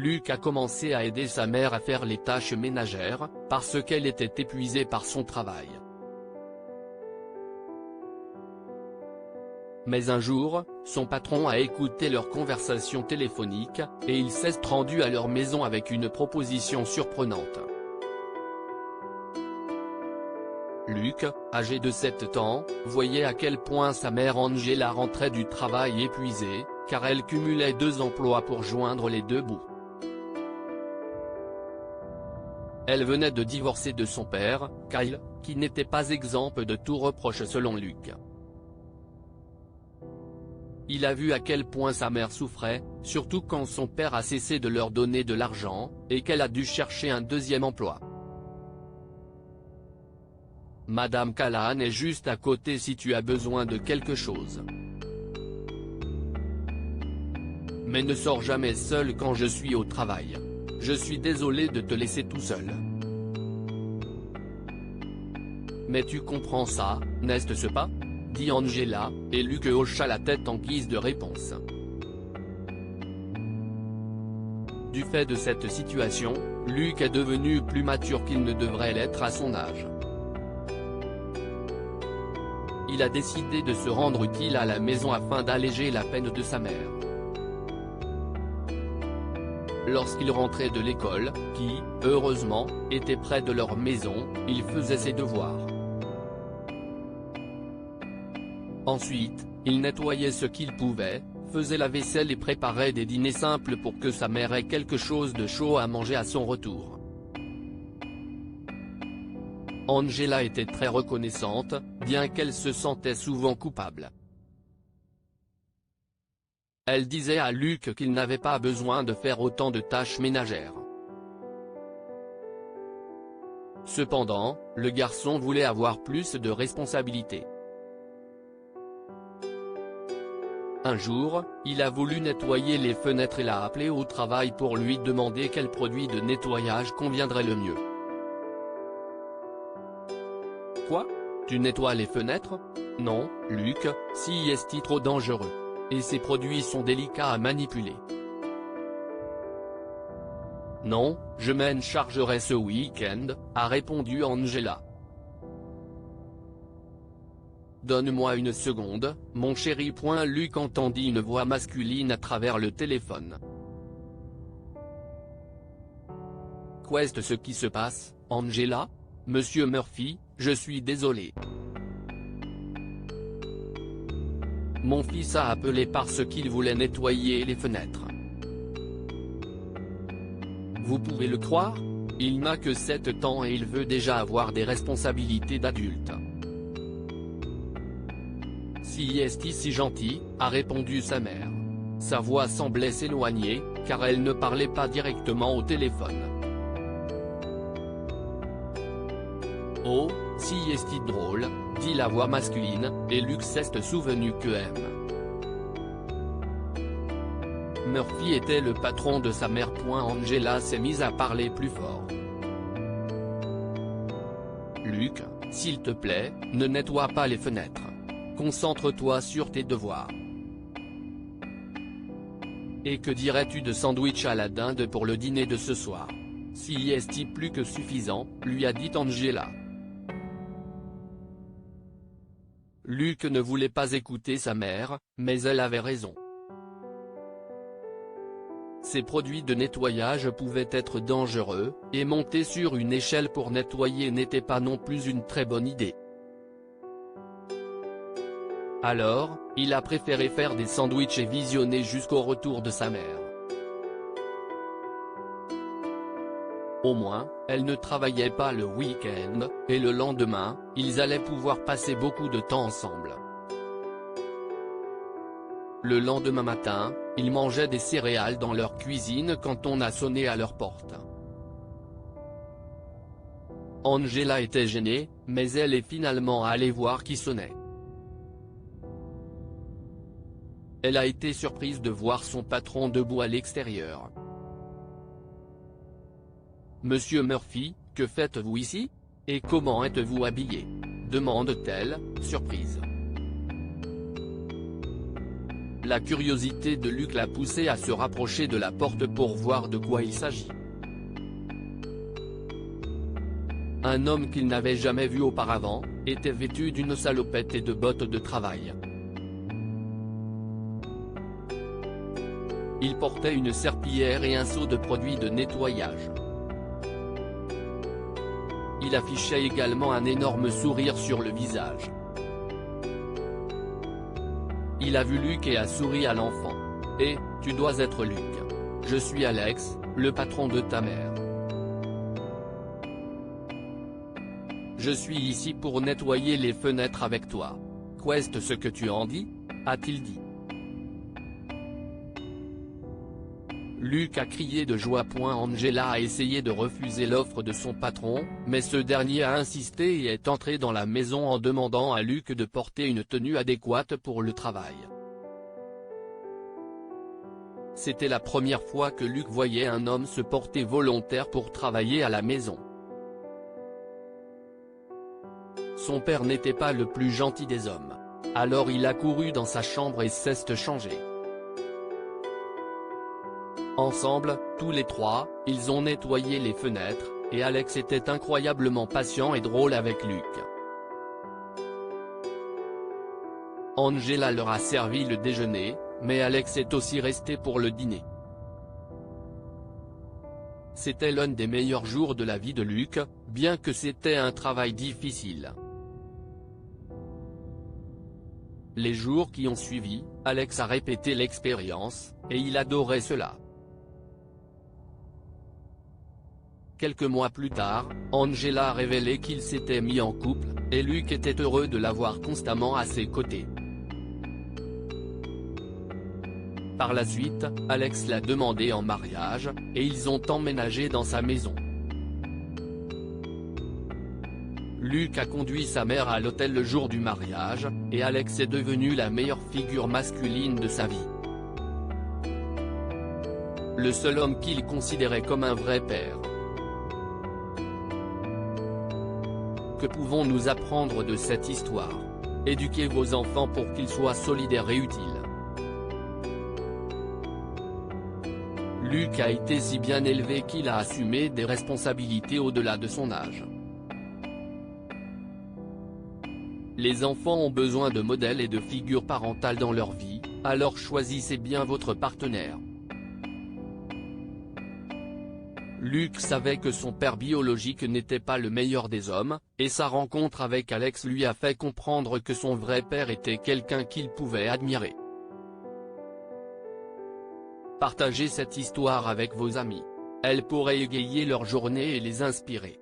Luc a commencé à aider sa mère à faire les tâches ménagères, parce qu'elle était épuisée par son travail. Mais un jour, son patron a écouté leur conversation téléphonique, et il s'est rendu à leur maison avec une proposition surprenante. Luc, âgé de 7 ans, voyait à quel point sa mère Angela rentrait du travail épuisée, car elle cumulait 2 emplois pour joindre les 2 bouts. Elle venait de divorcer de son père, Kyle, qui n'était pas exempt de tout reproche selon Luc. Il a vu à quel point sa mère souffrait, surtout quand son père a cessé de leur donner de l'argent, et qu'elle a dû chercher un 2e emploi. Madame Callahan est juste à côté si tu as besoin de quelque chose. Mais ne sors jamais seul quand je suis au travail. Je suis désolé de te laisser tout seul. Mais tu comprends ça, n'est-ce pas ? Dit Angela, et Luc hocha la tête en guise de réponse. Du fait de cette situation, Luc est devenu plus mature qu'il ne devrait l'être à son âge. Il a décidé de se rendre utile à la maison afin d'alléger la peine de sa mère. Lorsqu'il rentrait de l'école, qui, heureusement, était près de leur maison, il faisait ses devoirs. Ensuite, il nettoyait ce qu'il pouvait, faisait la vaisselle et préparait des dîners simples pour que sa mère ait quelque chose de chaud à manger à son retour. Angela était très reconnaissante, bien qu'elle se sentait souvent coupable. Elle disait à Luc qu'il n'avait pas besoin de faire autant de tâches ménagères. Cependant, le garçon voulait avoir plus de responsabilités. Un jour, il a voulu nettoyer les fenêtres et l'a appelé au travail pour lui demander quel produit de nettoyage conviendrait le mieux. Quoi ? Tu nettoies les fenêtres ? Non, Luc, si est trop dangereux. Et ces produits sont délicats à manipuler. Non, je m'en chargerai ce week-end, a répondu Angela. Donne-moi une seconde, mon chéri. Luc entendit une voix masculine à travers le téléphone. Qu'est ce qui se passe, Angela ? Monsieur Murphy, je suis désolé. Mon fils a appelé parce qu'il voulait nettoyer les fenêtres. Vous pouvez le croire ? Il n'a que 7 ans et il veut déjà avoir des responsabilités d'adulte. Si est si gentil, a répondu sa mère. Sa voix semblait s'éloigner, car elle ne parlait pas directement au téléphone. Oh, si est drôle, dit la voix masculine, et Luc s'est souvenu que M. Murphy était le patron de sa mère. Angela s'est mise à parler plus fort. Luc, s'il te plaît, ne nettoie pas les fenêtres. Concentre-toi sur tes devoirs. Et que dirais-tu de sandwich à la dinde pour le dîner de ce soir ? Si est plus que suffisant, lui a dit Angela. Luc ne voulait pas écouter sa mère, mais elle avait raison. Ces produits de nettoyage pouvaient être dangereux, et monter sur une échelle pour nettoyer n'était pas non plus une très bonne idée. Alors, il a préféré faire des sandwichs et visionner jusqu'au retour de sa mère. Au moins, elle ne travaillait pas le week-end, et le lendemain, ils allaient pouvoir passer beaucoup de temps ensemble. Le lendemain matin, ils mangeaient des céréales dans leur cuisine quand on a sonné à leur porte. Angela était gênée, mais elle est finalement allée voir qui sonnait. Elle a été surprise de voir son patron debout à l'extérieur. « Monsieur Murphy, que faites-vous ici ? Et comment êtes-vous habillé ?» demande-t-elle, surprise. La curiosité de Luc l'a poussé à se rapprocher de la porte pour voir de quoi il s'agit. Un homme qu'il n'avait jamais vu auparavant, était vêtu d'une salopette et de bottes de travail. Il portait une serpillière et un seau de produits de nettoyage. Il affichait également un énorme sourire sur le visage. Il a vu Luc et a souri à l'enfant. « Eh, tu dois être Luc. Je suis Alex, le patron de ta mère. Je suis ici pour nettoyer les fenêtres avec toi. Qu'est-ce ce que tu en dis ?» a-t-il dit. Luc a crié de joie. Angela a essayé de refuser l'offre de son patron, mais ce dernier a insisté et est entré dans la maison en demandant à Luc de porter une tenue adéquate pour le travail. C'était la première fois que Luc voyait un homme se porter volontaire pour travailler à la maison. Son père n'était pas le plus gentil des hommes. Alors il a couru dans sa chambre et s'est changé. Ensemble, tous les trois, ils ont nettoyé les fenêtres, et Alex était incroyablement patient et drôle avec Luc. Angela leur a servi le déjeuner, mais Alex est aussi resté pour le dîner. C'était l'un des meilleurs jours de la vie de Luc, bien que c'était un travail difficile. Les jours qui ont suivi, Alex a répété l'expérience, et il adorait cela. Quelques mois plus tard, Angela a révélé qu'ils s'étaient mis en couple, et Luc était heureux de l'avoir constamment à ses côtés. Par la suite, Alex l'a demandé en mariage, et ils ont emménagé dans sa maison. Luc a conduit sa mère à l'hôtel le jour du mariage, et Alex est devenu la meilleure figure masculine de sa vie. Le seul homme qu'il considérait comme un vrai père. Que pouvons-nous apprendre de cette histoire? Éduquez vos enfants pour qu'ils soient solidaires et utiles. Luc a été si bien élevé qu'il a assumé des responsabilités au-delà de son âge. Les enfants ont besoin de modèles et de figures parentales dans leur vie, alors choisissez bien votre partenaire. Luc savait que son père biologique n'était pas le meilleur des hommes, et sa rencontre avec Alex lui a fait comprendre que son vrai père était quelqu'un qu'il pouvait admirer. Partagez cette histoire avec vos amis. Elle pourrait égayer leur journée et les inspirer.